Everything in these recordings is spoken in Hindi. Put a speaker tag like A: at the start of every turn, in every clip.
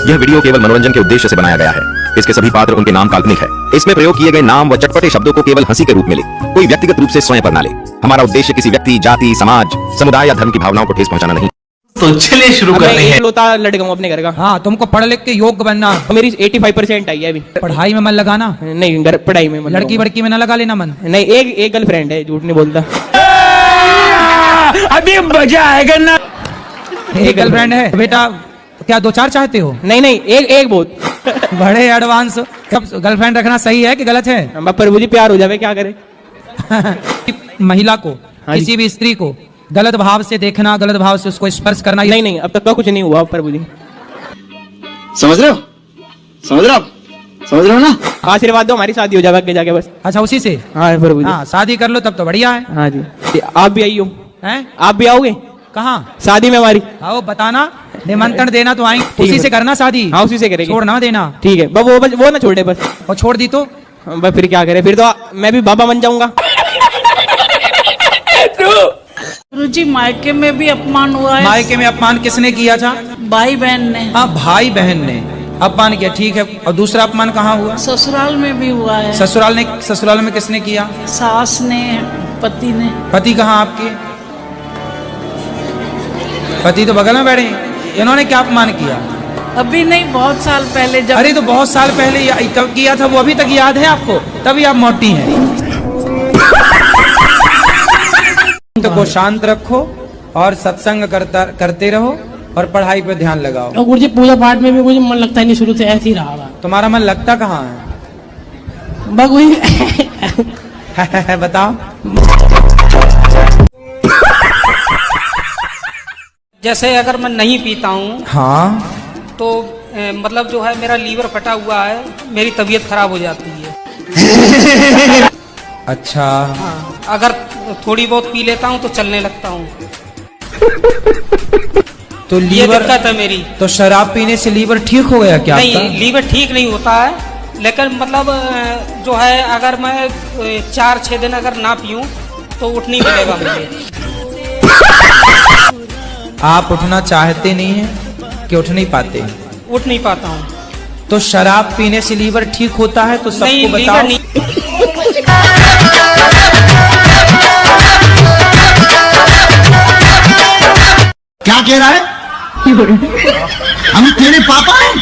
A: यह वीडियो केवल मनोरंजन के उद्देश्य से बनाया गया है। इसके सभी पात्र उनके नाम काल्पनिक है। इसमें प्रयोग किए गए नाम व चटपटे शब्दों को केवल हंसी के रूप में ले, कोई व्यक्तिगत रूप से स्वयं पर न ले। हमारा उद्देश्य किसी व्यक्ति, जाति, समाज, समुदाय या धर्म की भावनाओं को ठेस पहुंचाना नहीं।
B: तो चलिए शुरू करते हैं।
C: लोता लड़का हूँ अपने घर का।
D: हाँ, तुमको पढ़ लिख के योग्य बनना।
C: मेरी 85% आई है अभी।
D: पढ़ाई में मन लगाना,
C: नहीं पढ़ाई में मन
D: लड़की वड़की में न लगा लेना मन।
C: नहीं, एक गर्लफ्रेंड है, झूठ नहीं बोलता।
B: अभी मजा आएगा ना।
D: एक गर्लफ्रेंड है बेटा, क्या 2-4 चाहते हो?
C: नहीं, एक बहुत।
D: बड़े एडवांस। गर्लफ्रेंड रखना सही है कि गलत है?
C: प्रभु जी प्यार हो जावे, क्या करे।
D: महिला को, किसी भी स्त्री को गलत भाव से देखना, गलत भाव से उसको स्पर्श करना।
C: नहीं, अब तक का कुछ नहीं हुआ प्रभु जी।
B: समझ रहे हो ना?
C: आशीर्वाद दो, हमारी शादी हो जावे आगे जाके बस।
D: अच्छा, उसी से?
C: हाँ प्रभु जी।
D: हाँ, शादी कर लो तब तो बढ़िया है।
C: हाँ जी, आप भी आई हो।
D: हैं?
C: आप भी आओगे
D: कहाँ?
C: शादी में हमारी?
D: आओ, बताना, निमंत्रण देना तो आएंगे। उसी से करना शादी।
C: हाँ, उसी से करेंगे।
D: छोड़ ना देना।
C: ठीक है, वो ना छोड़े बस।
D: और छोड़ दी तो
C: बस फिर क्या करे, फिर तो मैं भी बाबा बन जाऊंगा।
E: गुरुजी, मायके में भी अपमान हुआ है।
D: मायके में अपमान किसने किया था?
E: भाई बहन ने।
D: हाँ, भाई बहन ने अपमान किया, ठीक है। और दूसरा अपमान कहाँ हुआ?
E: ससुराल में भी हुआ है।
D: ससुराल में किसने किया?
E: सास ने, पति ने।
D: पति कहाँ आपके? पति तो बगल में बैठे हैं। इन्होंने क्या अपमान किया?
E: अभी नहीं, बहुत साल पहले जब।
D: अरे तो बहुत साल पहले कब किया था वो अभी तक याद है आपको? तभी आप मोटी हैं। तो को शांत रखो और सत्संग करते रहो और पढ़ाई पे ध्यान लगाओ।
F: और गुरुजी, पूजा पाठ में भी मुझे मन लगता ही नहीं, शुरू से ऐसे ही रहा।
D: तुम्हारा मन लगता कहाँ है? बताओ।
F: जैसे अगर मैं नहीं पीता हूँ
D: हाँ,
F: तो मतलब जो है मेरा लीवर फटा हुआ है, मेरी तबीयत खराब हो जाती है।
D: अच्छा।
F: हाँ, अगर थोड़ी बहुत पी लेता हूँ तो चलने लगता हूँ।
D: तो
F: ये
D: लीवर
F: दिक्कत है मेरी।
D: तो शराब पीने से लीवर ठीक हो गया क्या?
F: नहीं, लीवर ठीक नहीं होता है, लेकिन मतलब जो है अगर मैं 4-6 दिन अगर ना पीऊँ तो उठ नहीं मिलेगा मुझे।
D: आप उठना चाहते नहीं हैं कि उठ नहीं पाते?
F: उठ नहीं पाता हूँ।
D: तो शराब पीने से लीवर ठीक होता है तो सबको बताओ।
F: नहीं।
G: क्या कह रहा है? हम तेरे पापा हैं?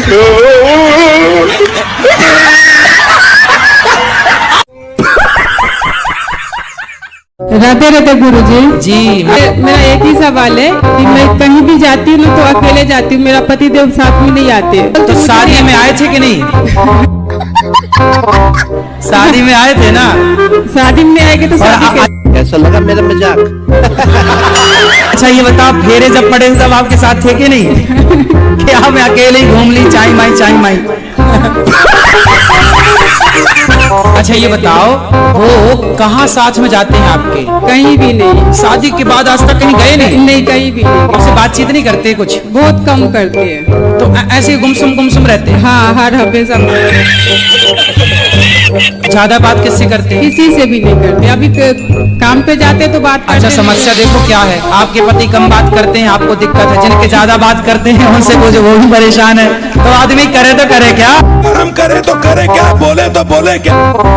G: नो।
H: राधे गुरुजी
D: जी।
H: मेरा एक ही सवाल है कि मैं कहीं भी जाती हूँ तो अकेले जाती हूँ, मेरा पति देव साथ में नहीं आते।
D: तो शादी में आए थे कि नहीं? शादी में आए थे ना?
H: शादी में आएंगे तो
G: कैसा लगा मेरा मजाक?
D: अच्छा ये बताओ, फेरे जब पड़े तब आपके साथ थे कि नहीं? कि आप अकेले ही घूम ली चाई माई? अच्छा ये बताओ, वो कहाँ साथ में जाते हैं आपके?
H: कहीं भी नहीं।
D: शादी के बाद आज तक कहीं गए नहीं?
H: नहीं, कहीं भी नहीं।
D: आपसे बातचीत नहीं करते कुछ?
H: बहुत कम करते हैं।
D: तो ऐसे ही गुमसुम रहते हैं?
H: हाँ, हर हमेशा।
D: ज्यादा बात किससे करते हैं?
H: किसी से भी नहीं करते। अभी काम पे जाते तो बात करते।
D: अच्छा, समस्या देखो क्या है, आपके पति कम बात करते हैं, आपको दिक्कत है। जिनके ज्यादा बात करते हैं उनसे वो भी परेशान है। तो आदमी करे तो करे क्या?
I: हम करे तो करे क्या, बोले तो बोले क्या?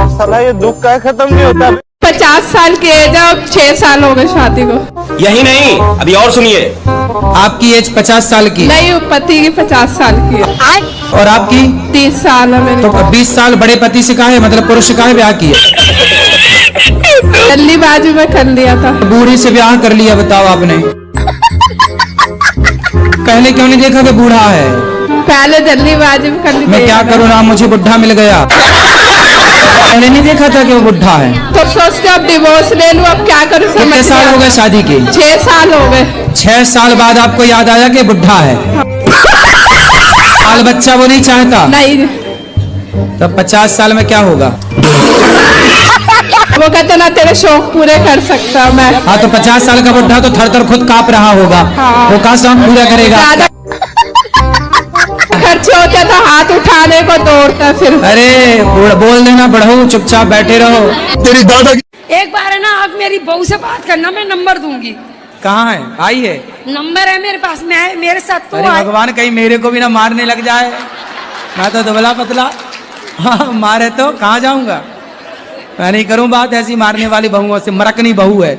G: साला ये दुख का खत्म नहीं होता।
H: 50 साल की एज है, अब 6 साल हो गए शादी को।
B: यही नहीं, अभी और सुनिए।
D: आपकी एज 50 साल की?
H: नहीं, पति की 50 साल की है।
D: और आपकी?
H: 30 साल है मेरी।
D: तो 20 साल बड़े पति से कहा है, मतलब पुरुष से कहा है ब्याह किया?
H: जल्दीबाजी में कर लिया था।
D: बूढ़ी से ब्याह कर लिया, बताओ आपने? पहले क्यों नहीं देखा कि बूढ़ा है?
H: पहले जल्दीबाजी में कर लिया।
D: मैं क्या करूँ ना, मुझे बुढ़ा मिल गया। पहले नहीं देखा था कि वो बुढ़ा है।
H: तो सोचते अब डिवोर्स ले लूं, अब क्या करूं?
D: कितने साल हो गए शादी के?
H: 6 साल हो गए।
D: 6 साल बाद आपको याद आया कि बुढ़ा है? बाल बच्चा वो नहीं चाहता?
H: नहीं।
D: तो 50 साल में क्या होगा?
H: वो कहते ना तेरे शौक पूरे कर सकता मैं।
D: हाँ, तो 50 साल का बुढ़ा तो थर खुद कांप रहा होगा।
H: हाँ।
D: वो कहाँ शौक पूरा करेगा?
H: खर्चे होते तो हाथ उठाने को दौड़ता फिर।
D: अरे बोल देना, बढ़ो, चुपचाप बैठे रहो।
G: तेरी दादा
J: एक बार है ना, आप
H: मेरी बहू से बात करना, मैं नंबर दूंगी।
D: कहाँ है? आई है?
H: नंबर है मेरे पास, मैं मेरे साथ तो
D: अरे
H: आए।
D: भगवान, कहीं मेरे को भी ना मारने लग जाए। मैं तो दुबला पतला, हाँ, मारे तो कहाँ जाऊंगा। मैं नहीं करूं बात ऐसी मारने वाली बहुओं से, मरकनी बहू है।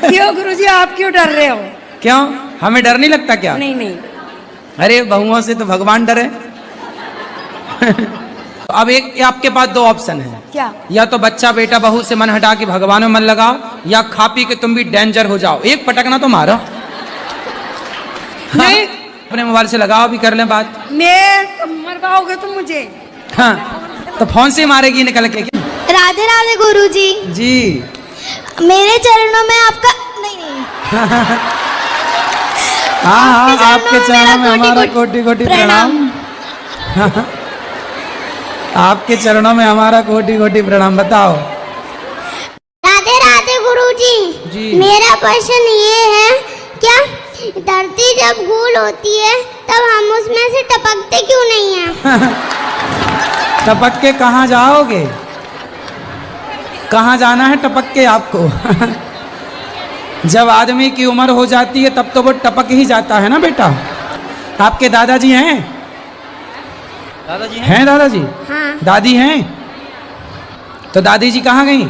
H: क्यों गुरुजी, आप क्यों डर रहे हो?
D: क्यों, हमें डर नहीं लगता क्या?
H: नहीं नहीं,
D: अरे बहुओं से तो भगवान डरे। अब एक आपके पास दो ऑप्शन है,
H: क्या?
D: या तो बच्चा बेटा बहू से मन हटा के भगवान में मन लगाओ, या खा पी के तुम भी डेंजर हो जाओ। एक पटकना तो मारो।
H: नहीं,
D: अपने मोबाइल से लगाओ, भी कर लें बात।
H: मैं मरवाओगे तुम मुझे।
D: हाँ, तो फोन से मारेगी निकल के।
J: राधे राधे गुरुजी।
D: जी,
J: मेरे चरणों में आपका नहीं नहीं
D: हाँ हाँ, आपके चरणों में हमारा कोटि कोटि प्रणाम। आपके चरणों में हमारा कोटि कोटि प्रणाम। बताओ।
J: राधे राधे गुरुजी।
D: जी।
J: मेरा प्रश्न ये है, क्या धरती जब गोल होती है तब हम उसमें से टपकते क्यों नहीं हैं?
D: टपक के कहाँ जाओगे? कहाँ जाना है टपक के आपको? जब आदमी की उम्र हो जाती है तब तो वो टपक ही जाता है ना बेटा। आपके दादाजी हैं?
F: दादाजी
D: हैं दादाजी?
J: हाँ।
D: दादी हैं? तो दादी जी कहाँ गई?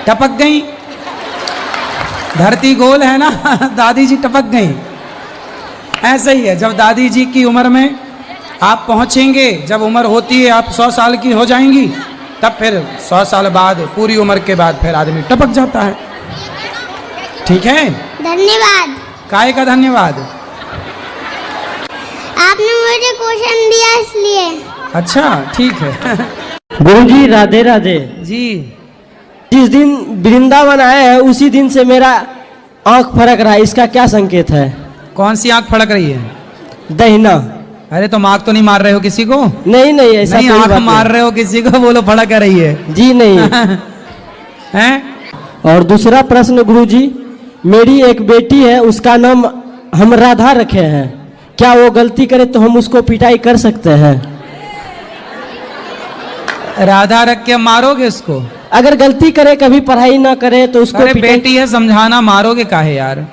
D: टपक गई। धरती गोल है ना, दादी जी टपक गई। ऐसे ही है, जब दादी जी की उम्र में आप पहुंचेंगे, जब उम्र होती है आप 100 साल की हो जाएंगी, तब फिर 100 साल बाद, पूरी उम्र के बाद फिर आदमी टपक जाता है। ठीक है,
J: धन्यवाद।
D: काहे का धन्यवाद?
J: आपने मुझे क्वेश्चन दिया इसलिए।
D: अच्छा, ठीक है।
C: गुरुजी राधे राधे
D: जी,
C: जिस दिन वृंदावन आए हैं उसी दिन से मेरा आंख फड़क रहा है, इसका क्या संकेत है?
D: कौन सी आंख फड़क रही है?
C: दहिना।
D: अरे तुम आंख तो नहीं मार रहे हो किसी को?
C: नहीं नहीं, ऐसा
D: नहीं,
C: कोई
D: आंख
C: बात
D: मार रहे हो किसी को, बोलो फड़क रही है।
C: जी नहीं।
D: हैं?
C: और दूसरा प्रश्न गुरुजी, मेरी एक बेटी है, उसका नाम हम राधा रखे हैं, क्या वो गलती करे तो हम उसको पिटाई कर सकते हैं?
D: राधा रख के मारोगे उसको?
C: अगर गलती करे, कभी पढ़ाई ना करे तो उसको
D: अरे
C: पिटाई।
D: बेटी है, समझाना, मारोगे काहे यार?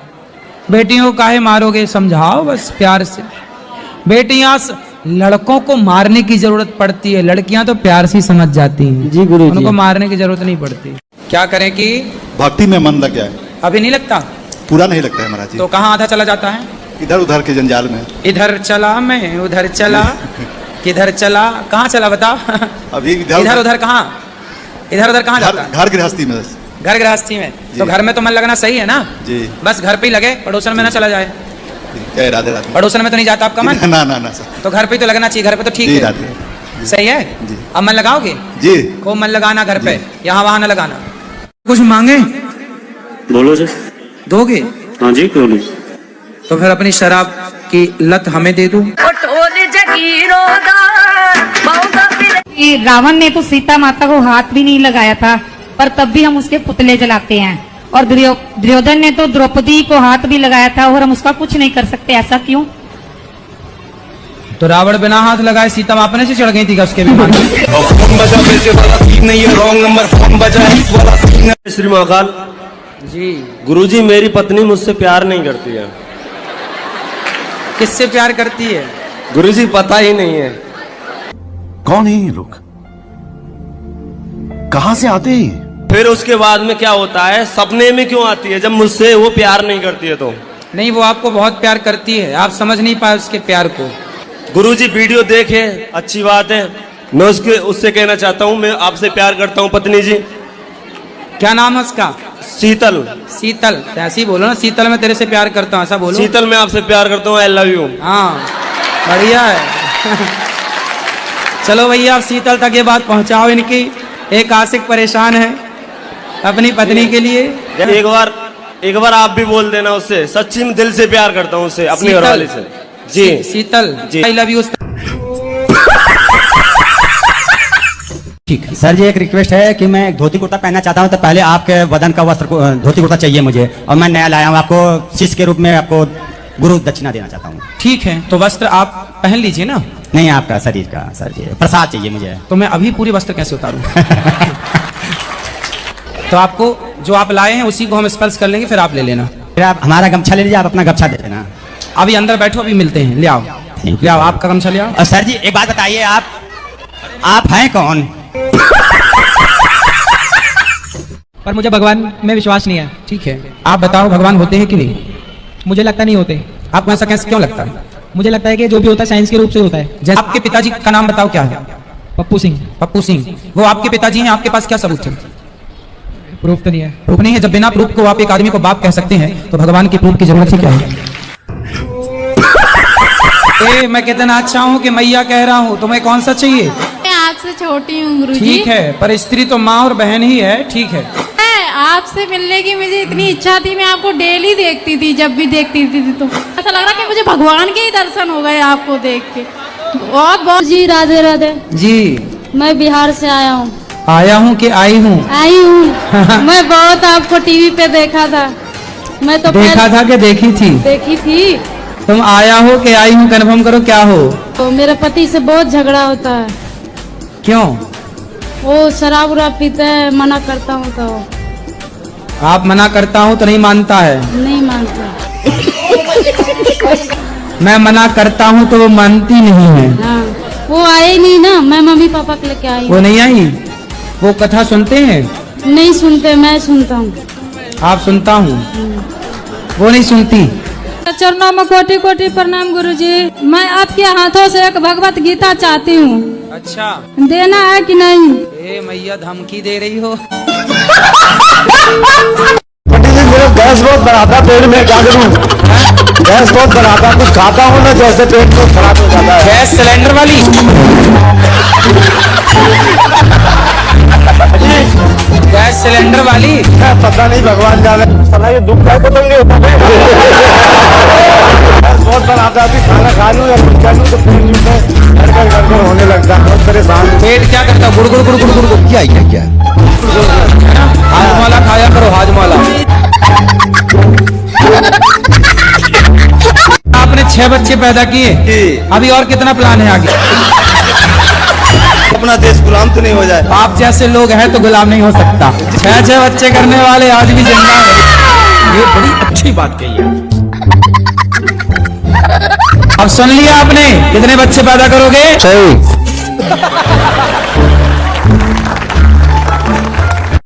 D: बेटियों को काहे मारोगे? समझाओ बस प्यार से। बेटियां लड़कों को मारने की जरूरत पड़ती है, लड़कियां तो प्यार से ही समझ जाती हैं।
C: जी गुरुजी।
D: उनको मारने की जरूरत नहीं पड़ती। क्या करें कि
I: भक्ति में मन लग जाए।
D: अभी नहीं लगता?
I: पूरा नहीं लगता है महाराज जी।
D: तो कहाँ आधा चला जाता है?
I: इधर उधर के जंजाल में।
D: इधर चला मैं, उधर चला, किधर चला, कहाँ चला बताओ?
I: अभी
D: इधर उधर कहाँ? इधर उधर कहाँ जाता है?
I: घर गृहस्थी में।
D: घर गृहस्थी में। तो घर में तो मन लगना सही है ना?
I: जी।
D: बस घर पे ही लगे, पड़ोसन में ना चला जाए।
I: जय राधे राधे।
D: पड़ोसन में तो नहीं जाता आपका मन?
I: ना ना ना सर।
D: तो घर पे ही तो लगना चाहिए, घर पे तो ठीक
I: जी
D: है।
I: राधे।
D: सही है।
I: जी।
D: अब मन लगाओगे?
I: जी।
D: खूब मन लगाना घर पे, यहाँ वहाँ ना लगाना। कुछ मांगे?
B: बोलो जी।
D: दोगे?
B: हाँ जी, क्यों नहीं।
D: तो फिर अपनी शराब की लत हमें दे दो।
H: रावण ने तो सीता माता को हाथ भी नहीं लगाया था, पर तब भी हम उसके पुतले जलाते हैं। और दुर्योधन ने तो द्रौपदी को हाथ भी लगाया था और हम उसका कुछ नहीं कर सकते, ऐसा क्यों?
D: तो रावण बिना हाथ लगाए सीता अपने से चढ़ गई थी उसके विमान में।
B: श्री महाकाल
D: जी।
B: गुरुजी, मेरी पत्नी मुझसे प्यार नहीं करती है।
D: किससे प्यार करती है?
B: गुरुजी, पता ही नहीं है।
I: कौन है ये लोग? कहाँ से आते हैं?
B: फिर उसके बाद में क्या होता है, सपने में क्यों आती है जब मुझसे वो प्यार नहीं करती है? तो
D: नहीं, वो आपको बहुत प्यार करती है, आप समझ नहीं पाए उसके प्यार को।
B: गुरुजी, वीडियो देखे, अच्छी बात है। मैं उससे कहना चाहता हूँ, मैं आपसे प्यार करता हूँ पत्नी जी।
D: क्या नाम है उसका?
B: शीतल।
D: शीतल। ऐसी बोलो ना, शीतल मैं तेरे से प्यार करता हूँ, ऐसा बोलो।
B: शीतल, मैं आपसे प्यार करता हूँ, आई लव यू।
D: हाँ, बढ़िया है। चलो भैया, आप शीतल तक ये बात पहुंचाओ इनकी। एक आशिक परेशान है अपनी पत्नी के लिए।
B: एक बार आप भी बोल देना उससे, सच्ची में दिल से प्यार करता हूँ उससे, अपनी घरवाली से। जी
D: शीतल जी, आई लव यू।
K: ठीक है सर जी, एक रिक्वेस्ट है कि मैं धोती कुर्ता पहनना चाहता हूँ, तो पहले आपके वजन का वस्त्र धोती कुर्ता चाहिए मुझे, और मैं नया लाया हूँ, आपको शिष्य के रूप में आपको गुरु दक्षिणा देना चाहता हूँ।
D: ठीक है, तो वस्त्र आप पहन लीजिए ना।
K: नहीं आपका शरीर का सर जी, प्रसाद चाहिए मुझे।
D: तो मैं अभी पूरी वस्त्र कैसे उतारूं? तो आपको जो आप लाए हैं उसी को हम स्पर्श कर लेंगे, फिर आप ले लेना।
K: फिर आप हमारा गमछा ले लीजिए, आप अपना गमछा दे देना।
D: अभी अंदर बैठो, अभी मिलते हैं। ले आओ, ले आओ आपका गमछा ले आओ।
K: और सर जी एक बात बताइए, आप हैं कौन?
L: पर मुझे भगवान में विश्वास नहीं है।
D: ठीक है, आप बताओ भगवान होते हैं कि नहीं?
L: मुझे लगता नहीं होते।
D: आपको ऐसा कैसे क्यों लगता है?
L: मुझे लगता है कि जो भी होता है साइंस के रूप से होता है।
D: जैसे आपके पिताजी का नाम बताओ, क्या है?
L: पप्पू सिंह।
D: पप्पू सिंह, वो आपके पिताजी हैं। आपके पास क्या सबूत है?
L: प्रूफ तो नहीं है।
D: प्रूफ नहीं है? जब बिना प्रूफ को आप एक आदमी को बाप कह सकते हैं तो भगवान की प्रूफ की जरूरत ही क्या है? मैं कितना अच्छा हूँ कि मैया कह रहा हूँ, तुम्हें कौन सा चाहिए?
E: मैं आपसे छोटी हूँ गुरुजी।
D: ठीक है, पर स्त्री तो माँ और बहन ही है। ठीक है,
E: आपसे मिलने की मुझे इतनी इच्छा थी, मैं आपको डेली देखती थी। जब भी देखती थी तो ऐसा लग रहा कि मुझे भगवान के ही दर्शन हो गए आपको देख के। बहुत बहुत
M: जी राधे राधे
D: जी।
M: मैं बिहार से आया हूँ।
D: आया हूँ कि आई हूँ?
M: आई हूँ। मैं बहुत आपको टीवी पे देखा था। मैं तो
D: देखा था कि देखी थी?
M: देखी थी।
D: तुम आया हो कि आई हूँ, कन्फर्म करो क्या हो?
M: तो मेरे पति से बहुत झगड़ा होता है।
D: क्यों?
M: वो शराब उराब पीते हैं, मना करता हूँ तो
D: आप मना करता हूँ तो नहीं मानता है?
M: नहीं मानता।
D: मैं मना करता हूँ तो वो मानती नहीं है।
M: हाँ, वो आए नहीं ना, मैं मम्मी पापा के लेके आई।
D: वो नहीं आई? वो कथा सुनते हैं?
M: नहीं सुनते, मैं सुनता हूँ।
D: आप सुनता हूँ, वो नहीं सुनती।
M: चरणों में कोटि कोटि प्रणाम गुरुजी। मैं आपके हाथों से एक भगवत गीता चाहती हूँ।
D: अच्छा,
M: देना है कि नहीं?
D: मैया धमकी दे रही हो?
G: पंडित जी मेरा गैस बहुत बढ़ाता पेट में, क्या करूं? गैस बहुत बढ़ाता, कुछ खाता हूँ ना जैसे पेट को खराब हो जाता है।
D: गैस सिलेंडर वाली? गैस सिलेंडर वाली?
G: पता नहीं, भगवान जाने। साला ये दुख का खत्म नहीं होता। गैस बहुत बढ़ाता, अभी खाना खा लूं या कुछ कर लूं तो पेट में गड़गड़ होने लगता है, बहुत परेशान।
D: पेट क्या करता? गुड़ गुड़ गुड़ गुड़ गुड़।
G: क्या क्या क्या?
D: हाजमाला खाया करो, हाजमाला। आपने 6 बच्चे पैदा किए, अभी और कितना प्लान है आगे?
G: अपना देश गुलाम तो नहीं हो जाए?
D: आप जैसे लोग हैं तो गुलाम नहीं हो सकता। 6 बच्चे करने वाले आज भी जिंदा है। ये बड़ी अच्छी बात कही है। अब सुन लिया आपने, कितने बच्चे पैदा करोगे?
G: 6।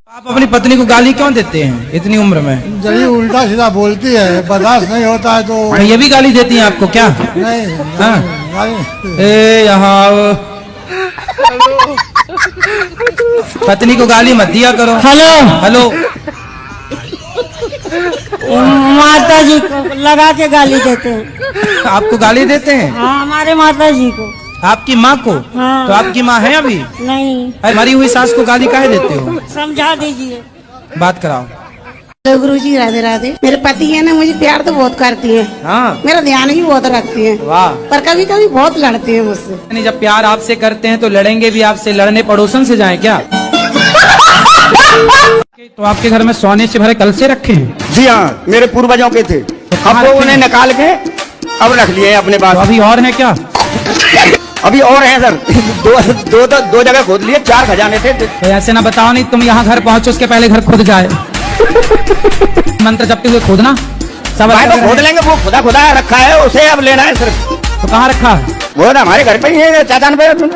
D: आप अपनी पत्नी को गाली क्यों देते हैं इतनी उम्र में?
I: जब ये उल्टा सीधा बोलती है, बर्दाश्त नहीं होता है तो।
D: ये भी गाली देती हैं आपको क्या?
I: नहीं।
D: हाँ? यहाँ पत्नी को गाली मत दिया करो।
C: हेलो
D: हेलो,
M: माता जी को लगा के गाली देते हैं।
D: आपको गाली देते हैं?
M: हाँ, हमारे माता जी को।
D: आपकी माँ को?
M: हाँ।
D: तो आपकी माँ है अभी?
M: नहीं।
D: अरे मरी हुई सास को गाली काहे देते हो?
M: समझा दीजिए।
D: बात कराओ।
N: हेलो गुरुजी, राधे राधे। मेरे पति है ना, मुझे प्यार तो बहुत करती है।
D: हाँ।
N: मेरा ध्यान भी बहुत रखती है।
D: वाह।
N: पर कभी कभी बहुत लड़ती है मुझसे।
D: नहीं, जब प्यार आपसे करते हैं तो लड़ेंगे भी आपसे। लड़ने पड़ोसन से जाएं क्या? तो आपके घर में सोने से भरे कलशे रखे हैं?
G: जी हाँ, मेरे पूर्वजों के थे। अब वो उन्हें निकाल के अब रख लिए अपने पास।
D: तो अभी और है क्या?
G: अभी और हैं सर। दो जगह खोद लिए, 4 खजाने थे।
D: तो ऐसे ना बताओ, नहीं तुम यहाँ घर पहुँचो उसके पहले घर खुद जाए। मंत्र जपते हुए खोदना सब।
G: तो खोद लेंगे, वो खुदा खुदा रखा है, उसे अब लेना है सिर्फ।
D: तो कहाँ रखा है?
G: वो ना हमारे घर पे ही है, चाचा ने।
D: तो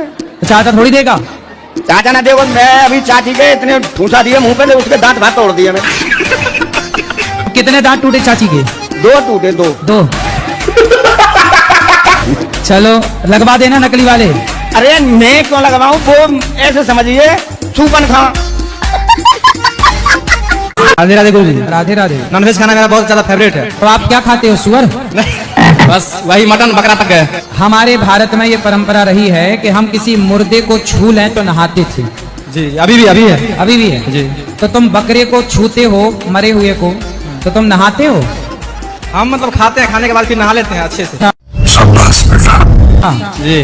D: चाचा थोड़ी देगा?
G: चाचा ने देखो, मैं अभी चाची के इतने ठूसा दिए मुंह पे, उसके दांत भात तोड़ दिए मैं।
D: कितने दांत टूटे चाची के?
G: 2 टूटे, 2।
D: चलो लगवा देना नकली वाले।
G: अरे मैं क्यों लगवाऊं, वो ऐसे समझिए सूपन खा।
D: राधे राधे गुरुजी। राधे राधे।
K: नॉनवेज खाना मेरा बहुत ज्यादा फेवरेट है।
D: तो आप क्या खाते हो? सुअर?
K: बस वही मटन बकरा तक है।
D: हमारे भारत में ये परंपरा रही है कि हम किसी मुर्दे को छू लें तो नहाते थे।
K: जी, अभी भी है।
D: अभी भी है
K: जी।
D: तो तुम बकरे को छूते हो, मरे हुए को, तो तुम नहाते हो?
K: हम मतलब खाते हैं, खाने के बाद फिर नहा लेते हैं अच्छे से।
D: हाँ
K: जी।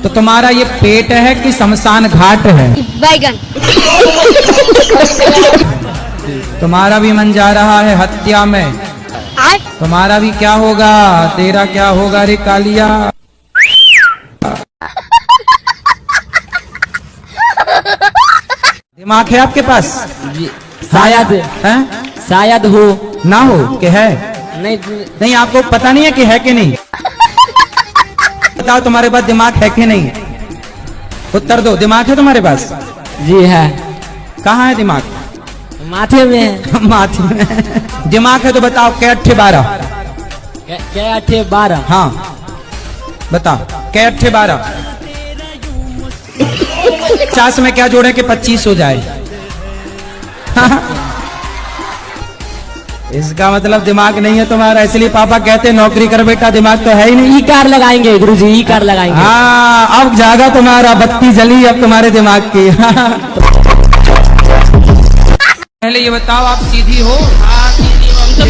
D: तो तुम्हारा ये पेट है कि शमशान घाट है?
J: बैगन।
D: तुम्हारा भी मन जा रहा है हत्या में। तुम्हारा भी क्या होगा? तेरा क्या होगा रे कालिया? दिमाग है आपके पास?
C: शायद
D: है,
C: शायद हो
D: ना हो कि है?
C: नहीं
D: नहीं, आपको पता नहीं है कि है कि नहीं? बताओ तुम्हारे पास दिमाग है कि नहीं? उत्तर दो, दिमाग है तुम्हारे पास?
C: जी है।
D: कहाँ है दिमाग?
C: माथे में है।
D: माथे में दिमाग है तो बताओ, क्या 8 12?
C: क्या 8 12?
D: हाँ बताओ, क्या 8 12? 50 में क्या जोड़े कि 25 हो जाए? इसका मतलब दिमाग नहीं है तुम्हारा, इसलिए पापा कहते हैं नौकरी कर बेटा, दिमाग तो है ही नहीं।
C: ई कार लगाएंगे गुरुजी, ई कार लगाएंगे।
D: हाँ, अब जागा तुम्हारा, बत्ती जली अब तुम्हारे दिमाग की। पहले ये बताओ, आप सीधी हो?
O: हाँ सीधी, हम तो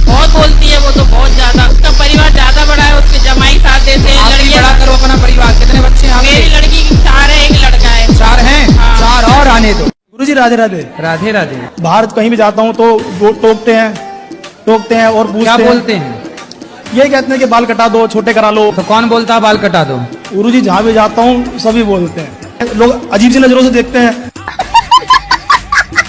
O: बहुत बोलती है वो तो, बहुत ज्यादा। उसका परिवार ज्यादा बड़ा है, उसके जमाई साथ देते हैं।
D: लड़की बड़ा करो अपना परिवार। कितने बच्चे हैं?
O: मेरी लड़की 4 है, 1 लड़का है।
D: 4 हैं?
O: हाँ।
D: 4 और आने दो।
G: गुरुजी राधे राधे।
D: राधे राधे।
G: बाहर कहीं भी जाता हूँ तो वो टोकते हैं और पूछते
D: क्या
G: हैं।
D: बोलते हैं?
G: ये कहते हैं कि बाल कटा दो, छोटे करा लो।
D: तो कौन बोलता है बाल कटा दो?
G: गुरुजी जहाँ भी जाता हूँ सभी बोलते हैं। लोग अजीब सी नजरों से देखते हैं।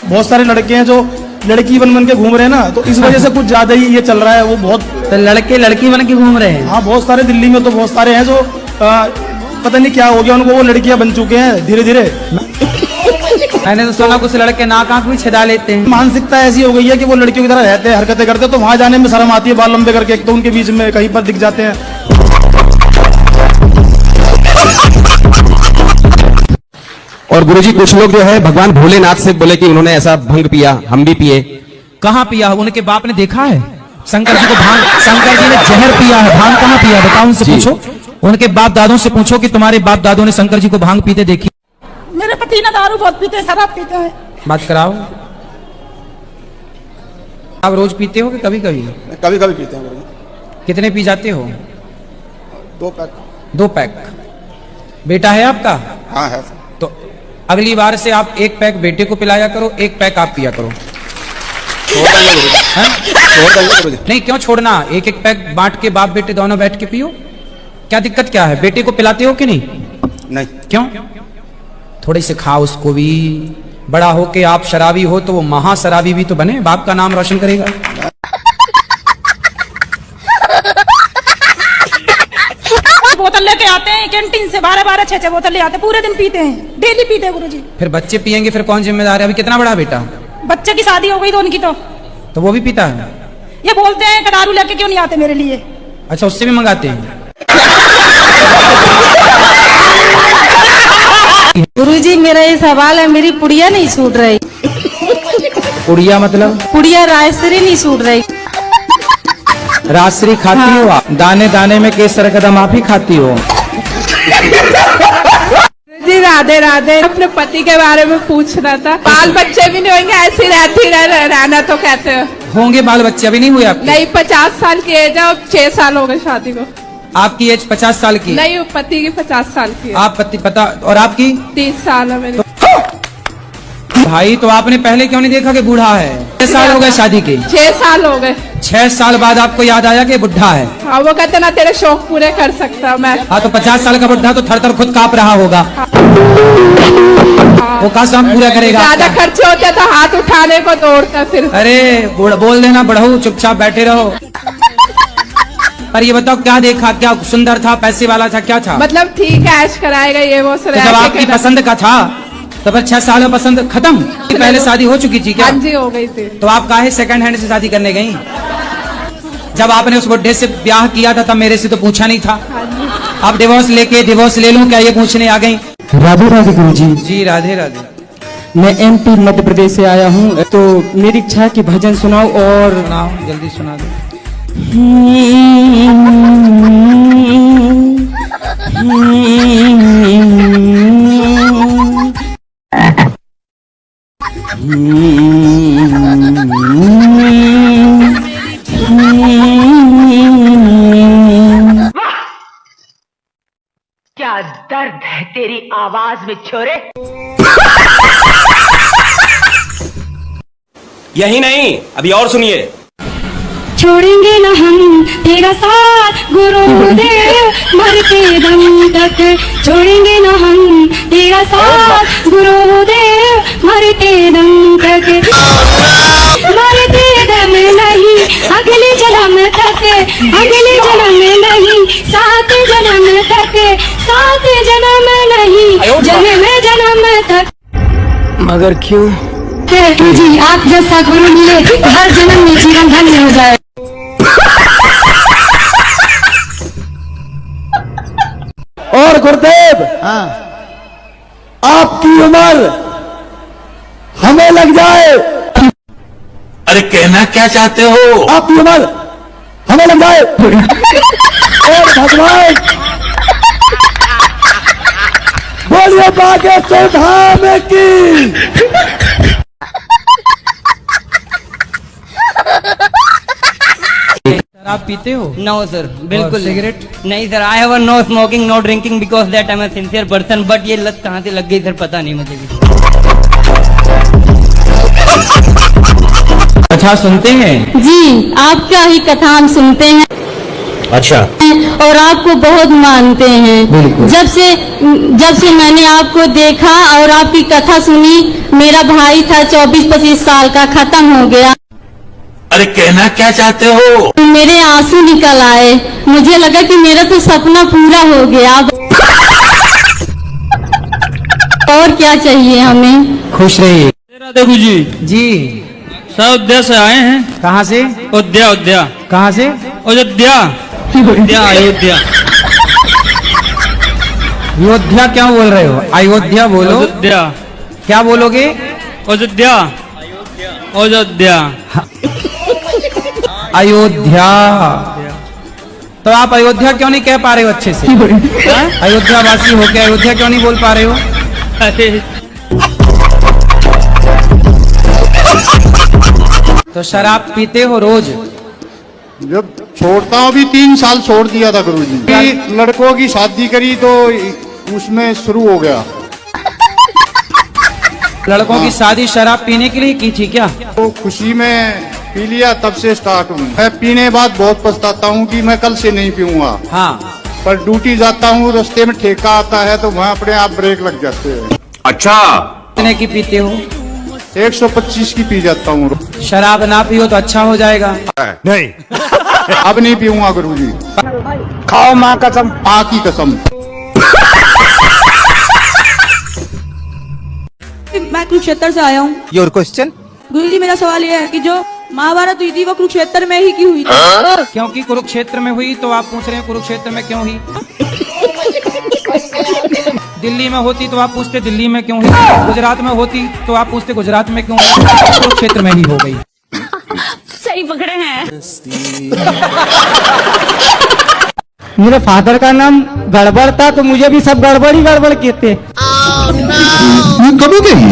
G: बहुत सारे लड़के हैं जो लड़की बन के घूम रहे हैं ना, तो इस वजह से कुछ ज्यादा ही ये चल रहा है। वो बहुत
D: तो लड़के लड़की बन के घूम रहे हैं?
G: हाँ, बहुत सारे दिल्ली में तो बहुत सारे हैं जो पता नहीं क्या हो गया उनको, वो लड़कियां बन चुके हैं धीरे धीरे।
D: मैंने तो सुना कुछ लड़के नाक आंख भी छिदा लेते हैं।
G: मानसिकता ऐसी हो गई है कि वो लड़कियों की तरह रहते हैं, हरकतें करते हैं, तो वहां जाने में शर्म आती है बाल लंबे करके, एक तो उनके बीच में कहीं पर दिख जाते हैं।
A: और गुरुजी कुछ लोग जो है भगवान भोलेनाथ से बोले कि उन्होंने ऐसा भंग पिया, हम भी पिए।
D: कहाँ पिया? उनके बाप ने देखा है? शंकर जी को भांग, शंकर जी ने जहर पिया है, भांग कहाँ पिया? बताओ, उनसे पूछो, उनके बाप दादों से पूछो कि तुम्हारे बाप दादों ने शंकर जी को भांग पीते देखी?
N: मेरे पति ना दारू बहुत पीते, शराब पीते हैं।
D: बात कराओ। आप रोज पीते हो कि कभी कभी?
G: कभी कभी पीते हैं।
D: कितने पी जाते हो?
G: 2 पैक।
D: 2 पैक। बेटा है आपका?
G: हाँ है।
D: तो अगली बार से आप 1 पैक बेटे को पिलाया करो, 1 पैक आप पिया करो। नहीं, क्यों छोड़ना? 1 पैक बांट के बाप बेटे दोनों बैठ के पियो। क्या दिक्कत क्या है? बेटे को पिलाते हो कि नहीं?
G: नहीं।
D: क्यों? थोड़ी से खाओ उसको भी। बड़ा हो के आप शराबी हो तो वो महा शराबी भी तो बने, बाप का नाम रोशन करेगा।
N: बोतल लेके आते हैं कैंटीन से, 12 6 बोतल ले आते हैं, पूरे दिन पीते हैं, डेली पीते हैं गुरुजी।
D: फिर बच्चे पियेंगे, फिर कौन जिम्मेदार है? अभी कितना बड़ा बेटा?
N: बच्चे की शादी हो गई तो उनकी तो
D: वो भी पीता है?
N: ये बोलते हैं कि दारू लेके क्यों नहीं आते मेरे लिए।
D: अच्छा, उससे भी मंगाते हैं?
M: गुरुजी मेरा ये सवाल है, मेरी पुड़िया नहीं छूट रही।
D: पुड़िया मतलब?
M: पुड़िया राजश्री नहीं छूट रही।
D: राजश्री खाती हो आप? दाने दाने में केसर कदम आप ही खाती हो?
P: जी राधे राधे। अपने पति के बारे में पूछना था। बाल बच्चे भी नहीं होंगे, ऐसी रहती रहना तो कहते हैं।
D: होंगे बाल बच्चे? अभी नहीं हुए आपके?
P: नहीं, 50 साल की एज है, अब 6 साल हो गए शादी को।
D: आपकी एज 50 साल की?
P: नहीं, पति की 50 साल की है।
D: आप पति पता, और आपकी?
P: 30 साल है मेरी।
D: भाई तो आपने पहले क्यों नहीं देखा कि बूढ़ा है? 6 साल हो गए शादी के?
P: 6 साल हो गए।
D: 6 साल बाद आपको याद आया कि बुढ़ा है?
P: हाँ, वो कहते ना तेरे शौक पूरे कर सकता मैं।
D: हाँ, तो 50 साल का बुढ़ा तो थर थर खुद कांप रहा होगा। वो कहाँ काम पूरा करेगा?
P: ज्यादा खर्चे होते तो हाथ उठाने को दौड़ता फिर।
D: अरे बोल देना बढ़ऊ, चुपचाप बैठे रहो। पर ये बताओ, क्या देखा? क्या सुंदर था, पैसे वाला था, क्या था?
P: मतलब ठीक है, ऐश कराएगा ये वो।
D: तो जब आपकी पसंद का था तो फिर 6 साल में पसंद खत्म? पहले शादी हो चुकी थी क्या?
P: हाँ जी, हो गई थी।
D: तो आप काहे सेकंड हैंड से शादी करने गई? जब आपने उस बुढ़े से ब्याह किया था तब मेरे से तो पूछा नहीं था। अब डिवोर्स ले लूं क्या, ये पूछने आ गई?
C: राधे राधे गुरुजी।
D: जी राधे राधे।
C: मैं MP मध्य प्रदेश से आया हूँ, तो मेरी इच्छा है कि भजन सुनाओ। और
D: सुनाओ, जल्दी सुना दो।
O: क्या दर्द है तेरी आवाज में छोरे।
B: यही नहीं, अभी और सुनिए।
H: छोड़ेंगे न हम तेरा साथ गुरुदेव, मरते दम तक छोड़ेंगे न हम तेरा साथ गुरुदेव, मरते दम तक, मरते दम नहीं अगले जन्म तक, अगले जन्म नहीं सात जन्म तक, सात जन्म नहीं जन्म तक।
G: मगर क्यों?
H: जी आप जैसा गुरु मिले हर जन्म में जीवन धन्य हो जाए।
G: और गुरुदेव, आपकी उम्र हमें लग जाए।
Q: अरे कहना क्या चाहते हो?
G: आपकी उम्र हमें लग जाए और भगवान बोलिए बागे चौधाम की।
F: आप पीते हो?
R: नो सर, बिल्कुल
F: सिगरेट?
R: नहीं sir, I have no smoking no drinking because that I am a sincere person, but ये लत कहाँ से लग गई सर पता नहीं मुझे भी।
F: कथा सुनते हैं?
M: जी आपका ही कथा हम सुनते हैं।
F: अच्छा।
M: और आपको बहुत मानते हैं। जब से मैंने आपको देखा और आपकी कथा सुनी, मेरा भाई था 24-25 साल का, खत्म हो गया।
Q: अरे कहना क्या चाहते हो?
M: मेरे आंसू निकल आए, मुझे लगा कि मेरा तो सपना पूरा हो गया। और क्या चाहिए हमें?
F: खुश रहिए।
B: देवू जी
F: जी
B: अयोध्या से आए हैं।
F: कहाँ से?
B: अयोध्या।
F: कहाँ से?
B: अयोध्या। अयोध्या
F: अयोध्या क्यों बोल रहे हो? अयोध्या बोलो।
B: अयोध्या।
F: क्या बोलोगे?
B: अयोध्या। अयोध्या।
F: अयोध्या। तो आप अयोध्या क्यों नहीं कह पा रहे हो अच्छे से? अयोध्या वासी हो के अयोध्या क्यों नहीं बोल पा रहे हो? तो शराब पीते हो रोज?
I: जब छोड़ता हूँ, अभी 3 साल छोड़ दिया था गुरुजी। लड़कों की शादी करी तो उसमें शुरू हो गया।
F: लड़कों की शादी शराब पीने के लिए की थी क्या?
I: तो खुशी में पी लिया, तब से स्टार्ट हूँ। मैं पीने बाद बहुत पछताता हूँ कि मैं कल से नहीं पीऊंगा।
F: हाँ।
I: पर ड्यूटी जाता हूँ, रास्ते में ठेका आता है तो वहाँ अपने आप ब्रेक लग जाते हैं।
Q: अच्छा।
F: कितने की पीते हो?
I: 125 की पी जाता हूँ।
F: शराब ना पियो तो अच्छा हो जाएगा।
I: नहीं अब नहीं पीऊंगा गुरुजी।
G: खाओ माँ कसम।
I: माँ की कसम।
N: मैं कुरुक्षेत्र से आया हूँ।
G: Your question?
N: गुरुजी मेरा सवाल ये है कि जो महाभारत हुई थी वो कुरुक्षेत्र में ही क्यों हुई थी?
F: क्योंकि कुरुक्षेत्र में हुई तो आप पूछ रहे हैं कुरुक्षेत्र में क्यों हुई? दिल्ली में होती तो आप पूछते दिल्ली में क्यों हुई? गुजरात में होती तो आप पूछते गुजरात में क्यों हुई? कुरुक्षेत्र में ही हो गई।
N: सही पकड़े हैं।
C: मेरे फादर का नाम गड़बड़ था तो मुझे भी सब गड़बड़ ही गड़बड़ कहते।
I: कभी गई?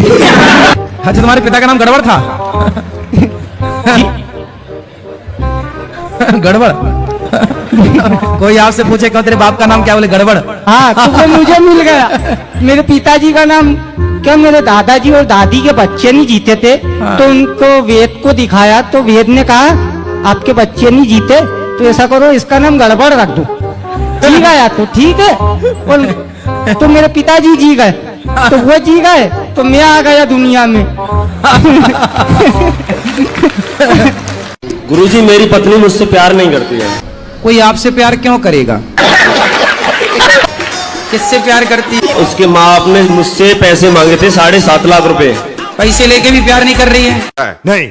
F: अच्छा, तुम्हारे पिता का नाम गड़बड़ था? गड़बड़? कोई आपसे पूछे क्यों तेरे बाप का नाम क्या, बोले गड़बड़?
C: हाँ, तो वो मुझे मिल गया। मेरे पिताजी का नाम क्या, मेरे दादाजी और दादी के बच्चे नहीं जीते थे।
F: हाँ।
C: तो उनको वेद को दिखाया तो वेद ने कहा आपके बच्चे नहीं जीते तो ऐसा करो इसका नाम गड़बड़ रख दो। जी गया तो ठीक है, और तो मेरे पिताजी जी गए तो वो जी गए तो मैं आ गया दुनिया में।
B: गुरुजी मेरी पत्नी मुझसे प्यार नहीं करती है।
F: कोई आपसे प्यार क्यों करेगा? किससे प्यार करती है?
B: उसके माँ बाप ने मुझसे पैसे मांगे थे 7.5 लाख रुपए।
F: पैसे लेके भी प्यार नहीं कर रही है?
I: नहीं।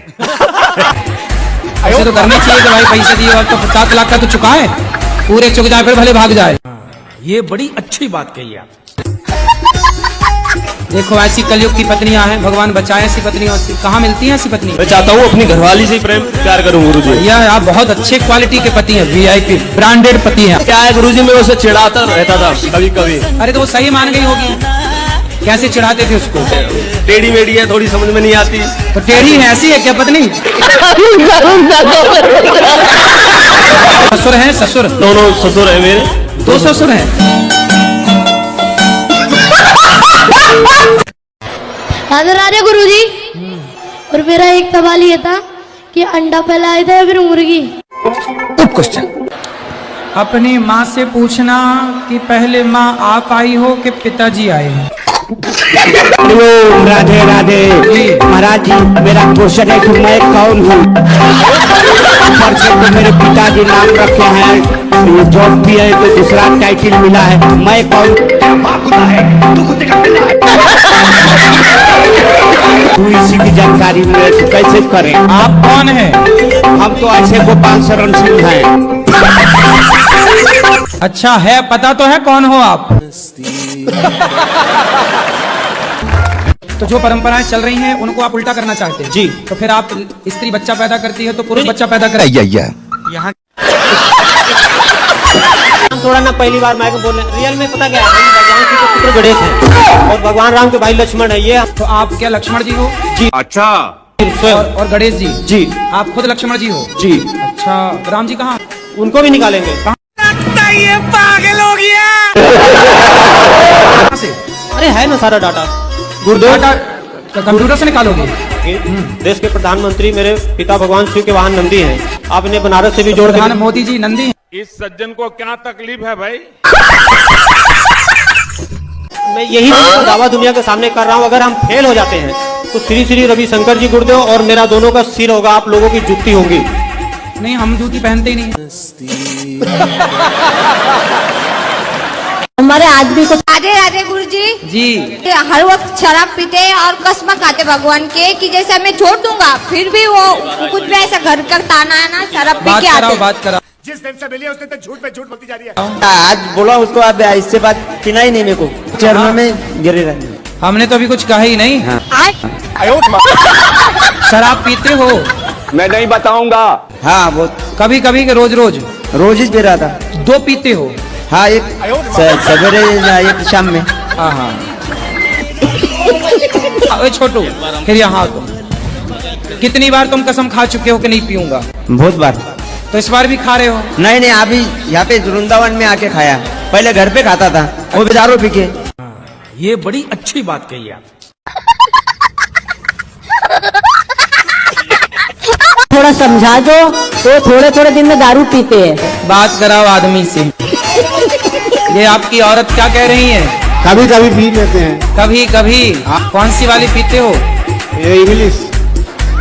F: ऐसे तो करना चाहिए कि भाई पैसे दिए और तो 50 लाख का तो चुका है, पूरे चुक जाए फिर भले भाग जाए।
Q: ये बड़ी अच्छी बात कही आप।
F: देखो ऐसी कलयुग की पत्नियां हैं, भगवान बचाए ऐसी पत्नियों से। कहाँ मिलती हैं ऐसी पत्नी?
B: मैं चाहता हूँ अपनी घरवाली से प्रेम प्यार करूँ गुरुजी।
F: यह आप बहुत अच्छे क्वालिटी के पति हैं, VIP ब्रांडेड पति हैं।
B: क्या है गुरुजी, मैं उसे चिढ़ाता रहता था कभी कभी।
F: अरे तो वो सही मान गई होगी। कैसे चिढ़ाते थे उसको?
B: टेढ़ी मेढ़ी है, थोड़ी समझ में नहीं आती।
F: तो टेढ़ी है, ऐसी है क्या पत्नी? ससुर है? ससुर?
B: दोनों ससुर है मेरे।
F: 2 ससुर हैं।
J: राधे राधे गुरुजी। और मेरा एक सवाल ये था कि अंडा पहले आया था या फिर मुर्गी?
D: क्वेश्चन। अपनी माँ से पूछना कि पहले माँ आप आई हो कि पिताजी आए हैं।
K: राधे राधे महाराज जी, मेरा क्वेश्चन है कि मैं कौन हूँ? ऊपर से तो मेरे पिताजी नाम रखे हैं, जॉब भी है तो दूसरा टाइटल मिला है, मैं कौन? तू इसी की जानकारी में तो कैसे करें?
D: आप कौन हैं?
K: हम तो ऐसे गोपाल शरण सिंह हैं।
D: अच्छा है, पता तो है कौन हो आप? तो जो परंपराएं चल रही हैं उनको आप उल्टा करना चाहते हैं जी। तो फिर आप स्त्री बच्चा पैदा करती है तो पुरुष बच्चा पैदा करे।
K: यहाँ
R: थोड़ा ना पहली बार मैं बोल रहे रियल में पता क्या है, हम भगवान शिव के पुत्र गणेश हैं और भगवान राम के भाई लक्ष्मण है। ये
D: तो आप क्या लक्ष्मण जी हो?
R: जी।
Q: अच्छा।
D: और गणेश जी?
R: जी।
D: आप खुद लक्ष्मण जी हो?
R: जी।
D: अच्छा, राम जी कहाँ?
R: उनको भी निकालेंगे।
D: ये पागल हो गया।
R: अरे है ना सारा डाटा
D: कंप्यूटर से निकालोगे?
R: देश के प्रधानमंत्री मेरे पिता भगवान शिव के वाहन नंदी हैं। आप इन्हें बनारस से भी जोड़ के।
D: मोदी जी नंदी।
Q: इस सज्जन को क्या तकलीफ है भाई?
R: मैं यही दावा दुनिया के सामने कर रहा हूँ, अगर हम फेल हो जाते हैं तो श्री श्री रविशंकर जी गुरुदेव और मेरा दोनों का सिर होगा, आप लोगों की जुत्ती होगी।
D: नहीं, हम जूती पहनते ही नहीं।
J: हमारे आदमी को राधे राधे गुरु
D: जी
J: हर वक्त शराब पीते हैं और कसम खाते भगवान के कि जैसे मैं छोड़ दूंगा, फिर भी वो कुछ भी ऐसा घर का ताना है ना, शराब पी के आते।
D: बात करा।
Q: जिस दिन से मिली उसने तो झूठ पे झूठ बोलती जा रही है।
K: आज बोला उसको, अब इससे बात सुना ही नहीं मेरे को, चरण में गिरे रहे।
D: हमने तो अभी कुछ कहा ही नहीं। शराब पीते हो?
K: मैं नहीं बताऊंगा। हाँ वो
D: कभी कभी के रोज रोज?
K: रोज ही पी रहा था।
D: 2 पीते हो?
K: हाँ, एक सवेरे एक शाम में।
D: हाँ हाँ। छोटू फिर यहाँ तो कितनी बार तुम कसम खा चुके हो कि नहीं पीऊंगा?
K: बहुत बार।
D: तो इस बार भी खा रहे हो?
K: नहीं नहीं, अभी यहाँ पे वृंदावन में आके खाया, पहले घर पे खाता था, वो बेचारों पी के।
D: ये बड़ी अच्छी बात कही आप।
M: थोड़ा समझा दो तो थोड़े थोड़े दिन में दारू पीते हैं।
D: बात कराओ आदमी से। ये आपकी औरत क्या कह रही है?
I: कभी कभी पी लेते हैं।
D: कभी कभी? कौन सी वाली पीते हो?
I: ये इंग्लिश।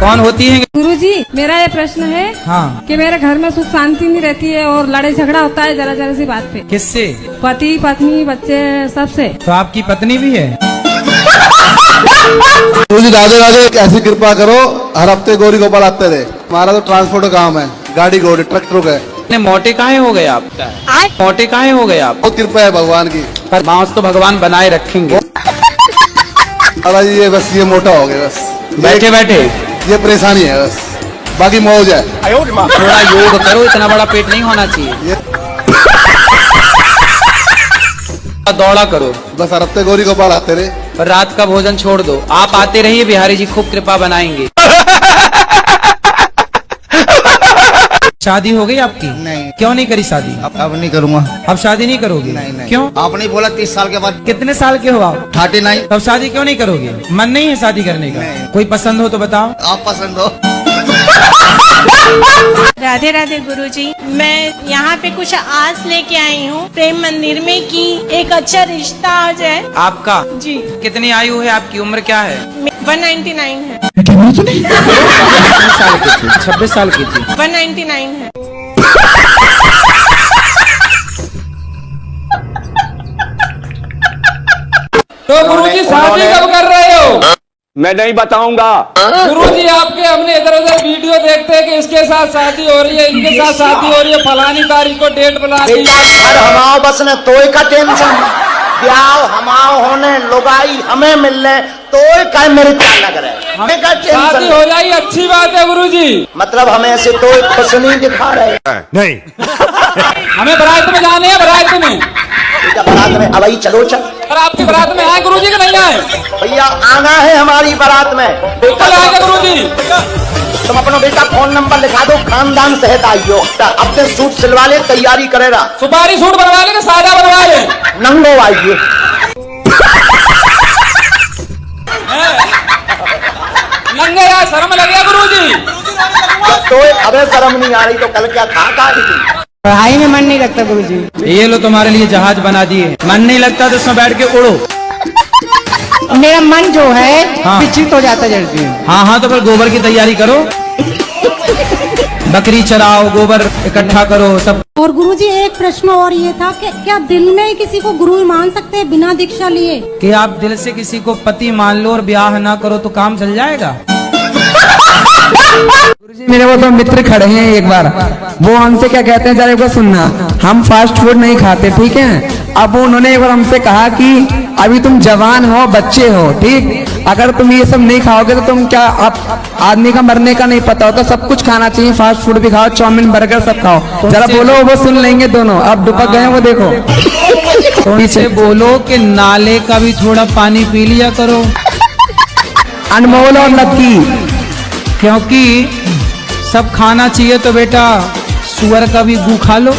D: कौन होती है?
N: गुरुजी, मेरा ये प्रश्न है
D: हाँ।
N: कि मेरे घर में सुख शांति नहीं रहती है और लड़ाई झगड़ा होता है जरा जरा सी बात पे।
D: किससे?
N: पति पत्नी बच्चे सबसे।
D: तो आपकी पत्नी भी है?
I: जी राधे राधे, ऐसी कृपा करो, हर हफ्ते गौरी गोपाल आते रहे। हमारा तो ट्रांसपोर्ट का काम है, गाड़ी घोड़े ट्रक ट्रुक है।
D: मोटे काहे हो गए आप? मोटे काहे हो गए आप?
I: बहुत कृपा है भगवान की।
D: पर मांस तो भगवान बनाए रखेंगे।
I: अरे ये बस ये मोटा हो गया, बस
D: बैठे बैठे
I: ये परेशानी है, बस बाकी मौज है।
D: थोड़ा योग करो, इतना बड़ा पेट नहीं होना चाहिए। दौड़ा करो,
I: बस हर हफ्ते गौरी गोपाल आते रहे।
D: पर रात का भोजन छोड़ दो। आप आते रहिए, बिहारी जी खूब कृपा बनाएंगे। शादी हो गई आपकी?
K: नहीं।
D: क्यों नहीं करी शादी?
K: अब नहीं करूँगा।
D: अब शादी नहीं करोगे?
K: नहीं।
D: क्यों?
K: आपने बोला 30 साल के बाद।
D: कितने साल के हो आप?
K: 39।
D: तब शादी क्यों नहीं करोगे? मन नहीं है शादी करने का? कोई पसंद हो तो बताओ।
K: आप पसंद हो?
N: राधे राधे गुरुजी, मैं यहाँ पे कुछ आस लेके आई हूँ प्रेम मंदिर में कि एक अच्छा रिश्ता आ जाए।
D: आपका?
N: जी।
D: कितनी आयु है आपकी? उम्र क्या है?
N: 199 है।
D: 26 साल की थी।
N: 199 है।
D: तो गुरुजी शादी कब कर रहे हो?
K: मैं नहीं बताऊंगा।
L: गुरुजी, आपके हमने इधर उधर वीडियो देखते हैं कि इसके साथ शादी हो रही है, इनके साथ शादी हो रही है, फलानी तारीख को डेट बना दी।
G: हमाओ बस ने तोय का टेंशन, ब्याह हमाओ होने, लोगाई हमें मिलने, तोय का मेरे क्या लग रहा है? हमें का
L: शादी हो जाएगी, अच्छी बात है गुरुजी।
G: मतलब हमें ऐसे तोय खुश नहीं दिखा रहे।
Q: नहीं।
L: हमें बारात में जाने हैं, बारात में।
G: बारात में अब आई, चलो चल।
L: पर आपकी बारात में आए गुरुजी के नहीं आए?
G: भैया आना है हमारी बारात में।
L: कल आएगा गुरुजी।
G: तुम अपना बेटा फोन नंबर लिखा दो, खानदान सहित आइयो। अपने सूट सिलवा ले, तैयारी करेगा।
L: सुपारी सूट बनवा ले, सादा बनवा ले।
G: नंगो आइए।
L: पहन गए यार, शर्म लगे गुरुजी।
G: तो अबे शर्म नहीं आ रही तो कल क्या खा रही थी?
C: पढ़ाई में मन नहीं लगता गुरुजी।
D: ये लो तुम्हारे लिए जहाज बना दिए, मन नहीं लगता तो उसमें बैठ के उड़ो।
C: मेरा मन जो है
D: हाँ।
C: विचलित हो जाता जल्दी।
D: हाँ तो फिर गोबर की तैयारी करो, बकरी चराओ, गोबर इकट्ठा करो सब।
S: और गुरुजी एक प्रश्न और ये था कि क्या दिल में किसी को गुरु मान सकते हैं बिना दीक्षा लिए?
D: कि आप दिल से किसी को पति मान लो और ब्याह ना करो तो काम चल जाएगा?
T: गुरुजी मेरे वो तो मित्र खड़े हैं, एक बार वो हमसे क्या कहते हैं, जरा एक बार सुनना। हम फास्ट फूड नहीं खाते, ठीक है। अब उन्होंने एक बार हमसे कहा कि अभी तुम जवान हो, बच्चे हो, ठीक, अगर तुम ये सब नहीं खाओगे तो तुम क्या, आप आदमी का मरने का नहीं पता होता, सब कुछ खाना चाहिए, फास्ट फूड भी खाओ, चाउमीन बर्गर सब खाओ। जरा बोलो, वो सुन लेंगे दोनों। अब दुपक गए वो देखो।
D: पीछे बोलो कि नाले का भी थोड़ा पानी पी लिया करो,
T: अनमोल और लक्की,
D: क्योंकि सब खाना चाहिए तो बेटा सुअर का भी गू खा लो।